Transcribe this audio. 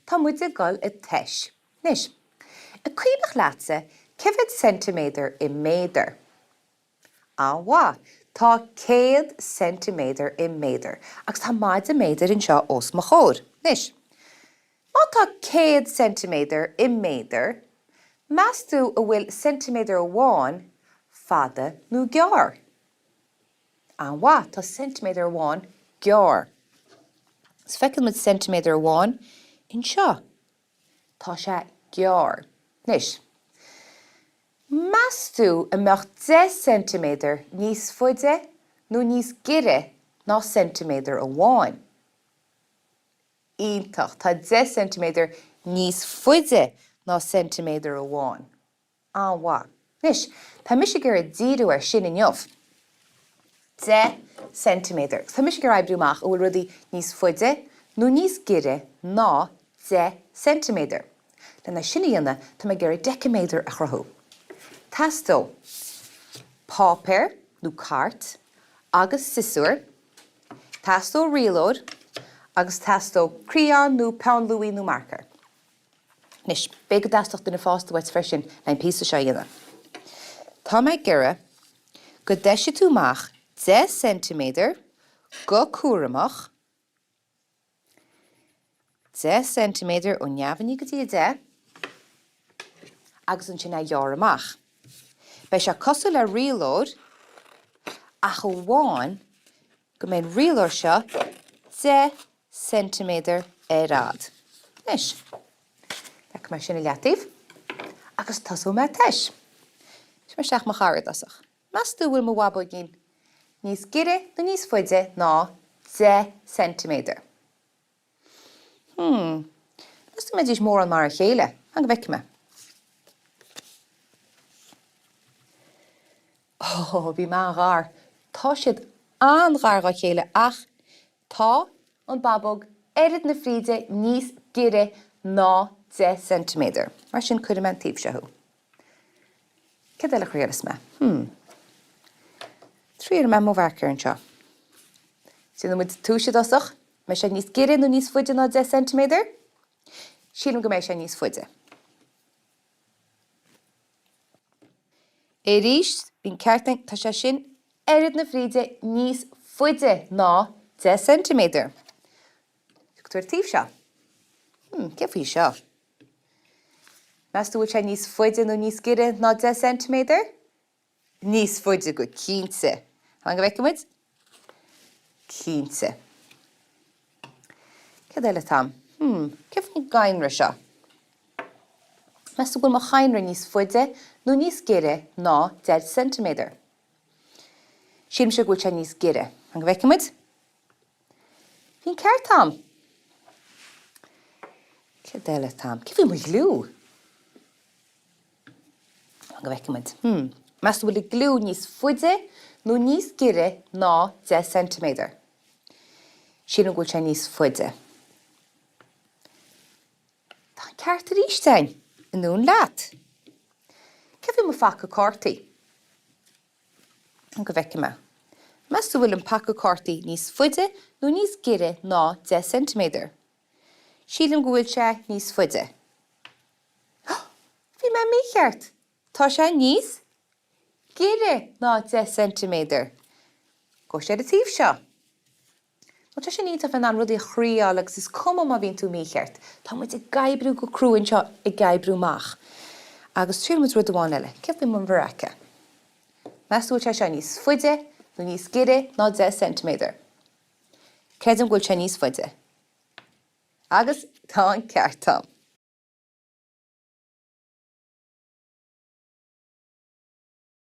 tá muid a gol I teis. Nis, y cuimach lása, cifid centiméadair I méadair. Wa, tá 100 centiméadair I méadair, agus tá maid a méadair in seo os mo chóir. Nis, má tá 100 centiméadair I méadair, meas tú a bhfuil centiméadair amháin fada nó gear. Wa, tá centiméadair amháin gear. Is feiceann muid centiméadair amháin in seo. Tá sé gear. Nis, meas tú a meach 10 centiméadair níos faide nó níos gire ná centiméadair amháin. Ítach, tá 10 centiméadair níos faide ná centiméadair amháin. Wa. Nis, tá mise gur a díú ar sin inniuh. 10 centiméadair. Tá mise gur aibbrúach ó bhfuil rudí níos faide nó níos gire ná 10 centiméadair. Lena sinna dhéanana tá me gur a deceméadar a chruthú. Tastó pápéir nó cart agus sisúr, tastó rialóid agus tastó crayon nó pound louis nó marker. Nis, bé go dastocht duna fásta bhaid freisin na písa seo dhéanana. Tá me gur go deise tú mach 10 centiméadair go cuaramach 10 centiméadair ó neamhaní go dtí 10 agus an sin a dhear amach. Bei se cosúil le rialóid ach ó bháin go mbeidh rialóir seo 10 centiméadair rad. Nis, le go mar sin a leatíh agus tasú me teis. Is mar seach mo charad asach. Mas tú bhfuil mo wabó gin níos gire nó níos faide ná 10 centiméadair. Mas tú méid is mór an mar a chéile, an go bheice me. Bhí má gár. Tá siad an gár a chéile ach tá an babog erid na fríde níos gire ná 10 centiméadair. Mar sin cuid man tíb seú. Cad eile chréalas me? Tríar me mó bharcar an seo. Sin muid túisiad osach, me sé níos gire nó níos faide ná 10 centiméadair? Sílam go méid sé níos faide. É ríist, bhín ceartang tá sé sin erid na fríde níos faide ná 10 centiméadair. Tuair tíb seo. Ce faoi seo? Meas tú sé níos faide nó níos gire ná 10 centiméadair? Níos faide go 15. An go bheice muid? 15. Cad eile tam? Ce faoi gainre seo? Meas tú bhfuil mo chainre níos faide nó níos gire ná 10 centiméadair. Sílim se bhfuil sé níos gire. An go bheice muid? Bhín ceart tam. Cad eile tam? Ce faoi mo glú? An go bheice muid. Meas tú bhfuil glú níos faide nó níos gire ná 10 centiméadair. Sílim bhfuil sé níos faide. Tá ceart a ríistein. Nún leat. Ce bhí mo faca cártaí? An go bheice me. Meas tú bhfuil an paca cártaí níos faide nó níos gire ná 10 centiméadair. Sílim go bhfuil sé níos faide. Bhí me mícheart. Tá sé níos gire ná 10 centiméadair. Go sé a tíobh seo. Má tá sé ní fan an rudí chríáil agus is cuma má bhíonn tú mícheart. Tá muid i gaibrú go crúin seo i gaibrúach. Agus tríú muid rud amháin eile, ce bhí man bhreacha. Meas tú sé níos faide nó níos gire ná 10 centiméadair. Creidim bhfuil sé níos faide. Agus tá an ceart tam.